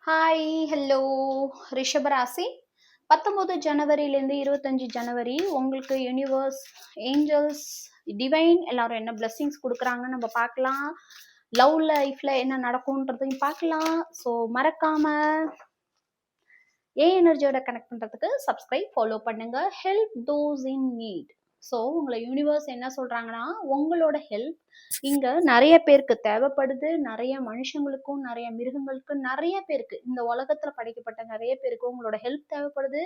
Hi, hello ரிஷபராசி 19 ஜனவரியிலேருந்து 25 ஜனவரி உங்களுக்கு universe, Angeles, divine எல்லாரும் என்ன பிளெஸிங்ஸ் கொடுக்குறாங்கன்னு நம்ம பார்க்கலாம். லவ் லைஃப்ல என்ன நடக்கும்ன்றதையும் பார்க்கலாம். ஸோ மறக்காம ஏன் எனர்ஜியோட கனெக்ட் பண்ணுறதுக்கு சப்ஸ்கிரைப் ஃபாலோ பண்ணுங்க. Help those in NEET. So உங்களை யூனிவர்ஸ் என்ன சொல்கிறாங்கன்னா, உங்களோட ஹெல்ப் இங்கே நிறைய பேருக்கு தேவைப்படுது. நிறைய மனுஷங்களுக்கும் நிறைய மிருகங்களுக்கும் நிறைய பேருக்கு இந்த உலகத்தில் படைக்கப்பட்ட நிறைய பேருக்கு உங்களோட ஹெல்ப் தேவைப்படுது.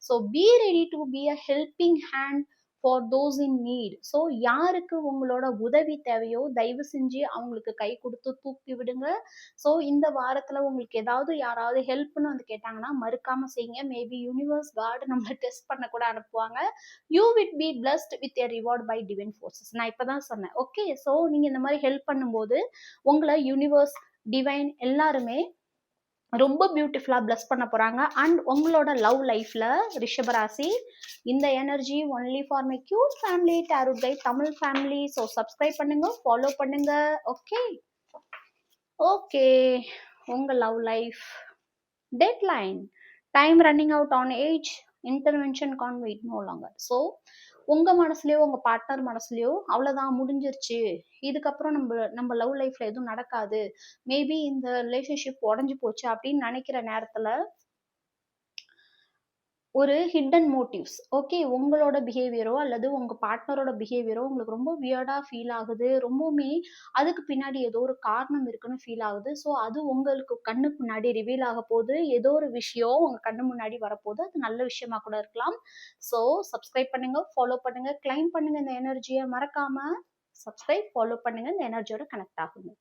So be ready to be a helping hand for those in NEET. So யாருக்கு உங்களோட உதவி தேவையோ தயவு செஞ்சு அவங்களுக்கு கை கொடுத்து தூக்கி விடுங்க. ஸோ இந்த வாரத்தில் உங்களுக்கு ஏதாவது யாராவது ஹெல்ப்னு வந்து கேட்டாங்கன்னா மறுக்காம செய்யுங்க. மேபி யூனிவர்ஸ் காட் நம்மளை டெஸ்ட் பண்ண கூட அனுப்புவாங்க. You will be blessed with a reward by divine forces. நான் இப்போ தான் சொன்னேன். ஓகே, ஸோ நீங்கள் இந்த மாதிரி ஹெல்ப் பண்ணும்போது உங்களை யூனிவர்ஸ், டிவைன் எல்லாருமே ரொம்ப பியூட்டிஃபுல்லாக பிளஸ் பண்ண போகிறாங்க. அண்ட் உங்களோட லவ் லைஃப்பில் ரிஷபராசி இந்த energy only for my cute family tarot guide Tamil family. So subscribe பண்ணுங்க, ஃபாலோ பண்ணுங்க. ஓகே ஓகே உங்கள் love life deadline, time running out on age, intervention can wait no longer. So உங்கள் மனசுலையோ உங்கள் பார்ட்னர் மனசுலையோ அவ்வளோதான் முடிஞ்சிருச்சு, இதுக்கப்புறம் நம்ம லவ் லைஃப்பில் எதுவும் நடக்காது, மேபி இந்த ரிலேஷன்ஷிப் உடஞ்சி போச்சு அப்படின்னு நினைக்கிற நேரத்தில் ஒரு ஹிடன் மோட்டிவ்ஸ், ஓகே, உங்களோட பிஹேவியரோ அல்லது உங்கள் பார்ட்னரோட பிஹேவியரோ உங்களுக்கு ரொம்ப வியர்டாக ஃபீல் ஆகுது, ரொம்பவுமே அதுக்கு பின்னாடி ஏதோ ஒரு காரணம் இருக்குன்னு ஃபீல் ஆகுது. ஸோ அது உங்களுக்கு கண்ணுக்கு முன்னாடி ரிவீல் ஆக போகுது. ஏதோ ஒரு விஷயம் உங்கள் கண்ணு முன்னாடி வரப்போகுது. அது நல்ல விஷயமா கூட இருக்கலாம். ஸோ சப்ஸ்கிரைப் பண்ணுங்க, ஃபாலோ பண்ணுங்க, கிளைம் பண்ணுங்க. இந்த எனர்ஜியை மறக்காம சப்ஸ்கிரைப் ஃபாலோ பண்ணுங்க. இந்த எனர்ஜியோட கனெக்ட் ஆகுங்க.